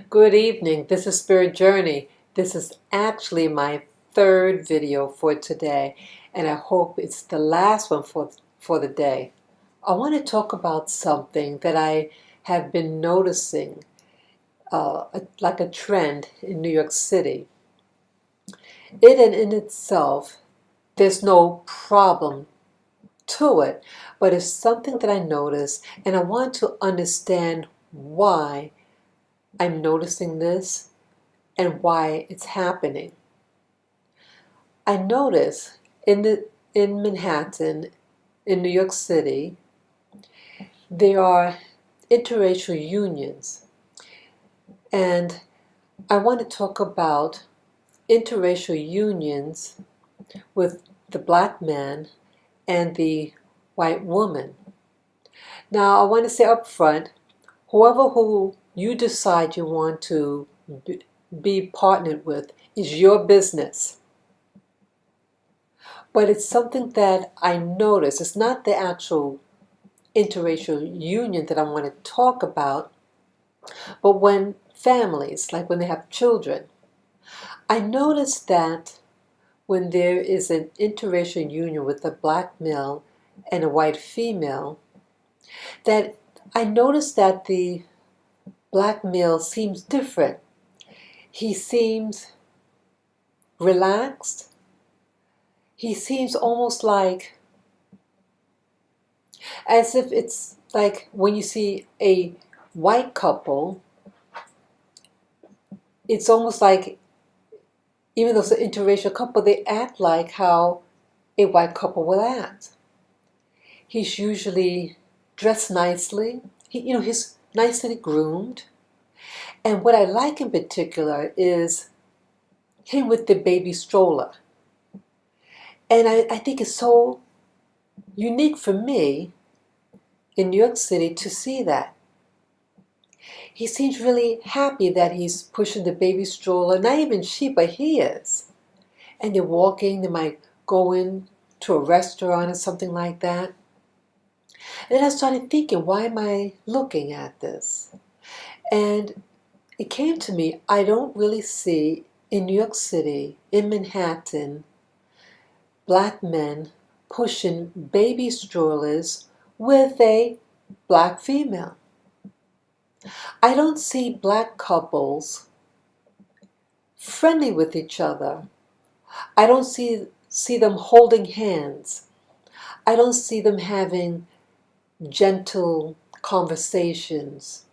Good evening. This is Spirit Journey. This is actually my third video for today, and I hope it's the last one for the day. I want to talk about something that I have been noticing, like a trend in New York City. In itself, there's no problem to it, but it's something that I notice, and I want to understand why I'm noticing this and why it's happening. I notice in Manhattan, in New York City, there are interracial unions, and I want to talk about interracial unions with the black man and the white woman. Now, I want to say up front, who you decide you want to be partnered with is your business. But it's something that I notice. It's not the actual interracial union that I want to talk about, but when families, like when they have children, I notice that when there is an interracial union with a black male and a white female, that I notice that the black male seems different. He seems relaxed. He seems almost like, as if it's like when you see a white couple, it's almost like, even though it's an interracial couple, they act like how a white couple will act. He's usually dressed nicely. He's nicely groomed. And what I like in particular is him with the baby stroller. And I think it's so unique for me in New York City to see that. He seems really happy that he's pushing the baby stroller. Not even she, but he is. And they're walking. They might go in to a restaurant or something like that. And then I started thinking, why am I looking at this? And it came to me, I don't really see in New York City, in Manhattan, black men pushing baby strollers with a black female. I don't see black couples friendly with each other. I don't see them holding hands. I don't see them having gentle conversations.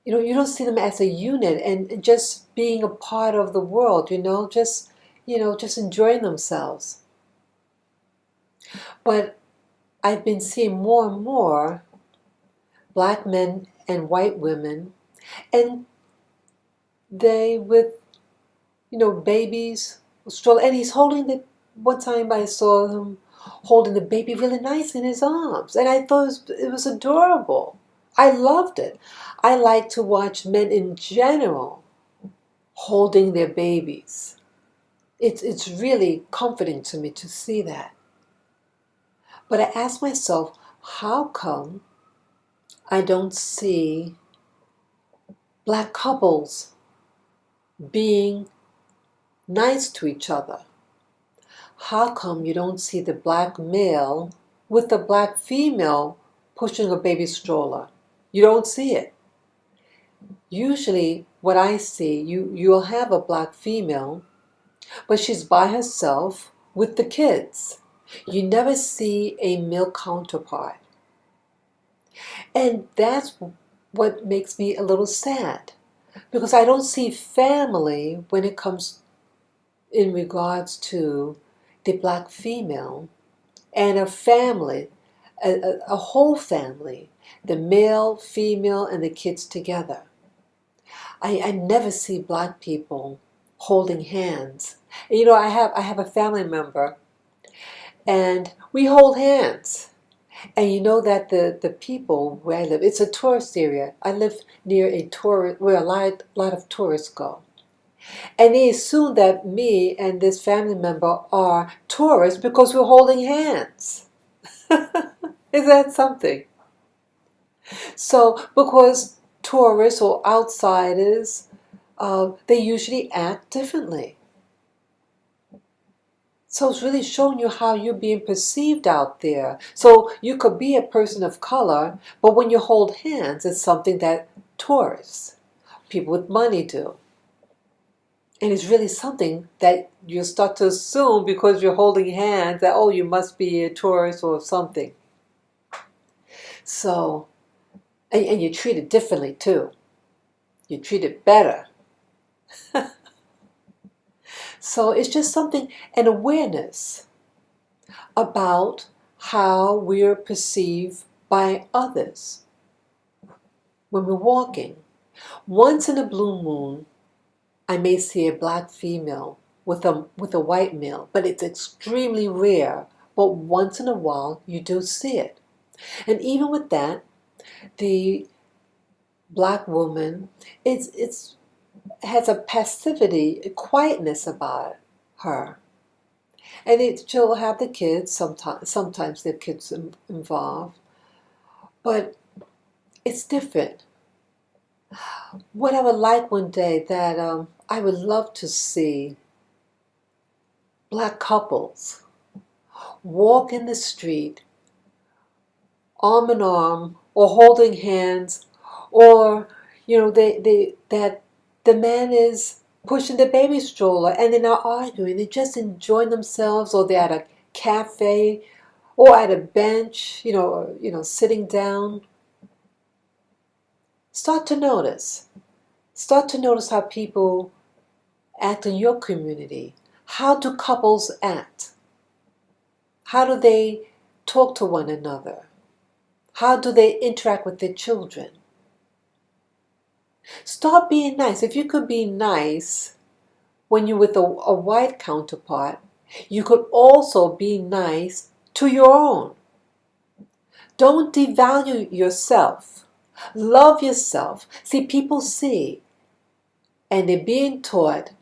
You don't see them as a unit and just being a part of the world, just enjoying themselves. But I've been seeing more and more black men and white women, and they with, babies, stroller, and he's holding one time I saw him holding the baby really nice in his arms, and I thought it was adorable. I loved it. I like to watch men in general holding their babies. It's really comforting to me to see that. But I ask myself, how come I don't see black couples being nice to each other? How come you don't see the black male with the black female pushing a baby stroller? You don't see it. Usually what I see, you'll have a black female, but she's by herself with the kids. You never see a male counterpart. And that's what makes me a little sad, because I don't see family when it comes in regards to the black female and a family, a whole family, the male, female, and the kids together. I never see black people holding hands. And, I have a family member, and we hold hands. And you know that the people where I live, it's a tourist area. I live near where a lot of tourists go. And they assume that me and this family member are tourists because we're holding hands. Is that something? So, because tourists or outsiders, they usually act differently. So it's really showing you how you're being perceived out there. So you could be a person of color, but when you hold hands, it's something that tourists, people with money do. And it's really something that you start to assume because you're holding hands that, oh, you must be a tourist or something. So, and you're treated differently too. You're treated better. So it's just something, an awareness about how we're perceived by others when we're walking. Once in a blue moon, I may see a black female with a white male, but it's extremely rare. But once in a while, you do see it. And even with that, the black woman, it's has a passivity, a quietness about her. And she'll have the kids, sometimes the kids involved, but it's different. What I would like one day that I would love to see black couples walk in the street arm in arm or holding hands, or that the man is pushing the baby stroller and they're not arguing, they're just enjoying themselves, or they're at a cafe or at a bench, sitting down. Start to notice how people act in your community. How do couples act? How do they talk to one another? How do they interact with their children? Start being nice. If you could be nice when you're with a white counterpart, you could also be nice to your own. Don't devalue yourself. Love yourself. See, people see, and they're being taught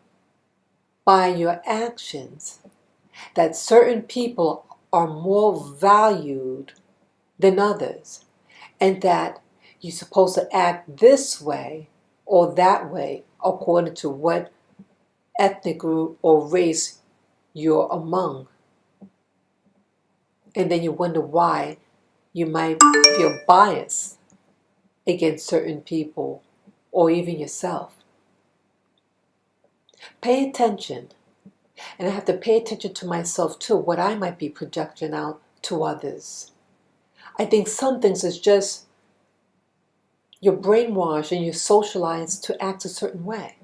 by your actions that certain people are more valued than others, and that you're supposed to act this way or that way according to what ethnic group or race you're among. And then you wonder why you might feel bias against certain people or even yourself. Pay attention. And I have to pay attention to myself too, what I might be projecting out to others. I think some things is just you're brainwashed and you're socialized to act a certain way.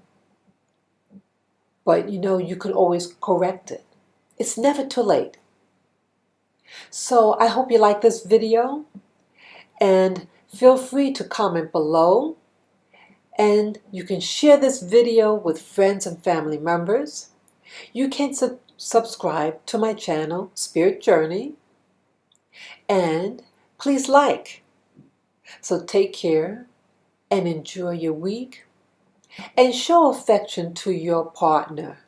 But you can always correct it. It's never too late. So I hope you like this video, and feel free to comment below, and you can share this video with friends and family members. You can subscribe to my channel, Spirit Journey, and please like. So take care and enjoy your week, and show affection to your partner,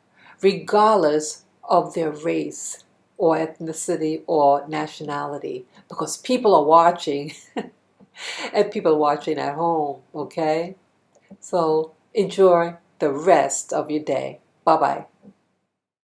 regardless of their race or ethnicity or nationality, because people are watching and people are watching at home, okay? So enjoy the rest of your day. Bye-bye.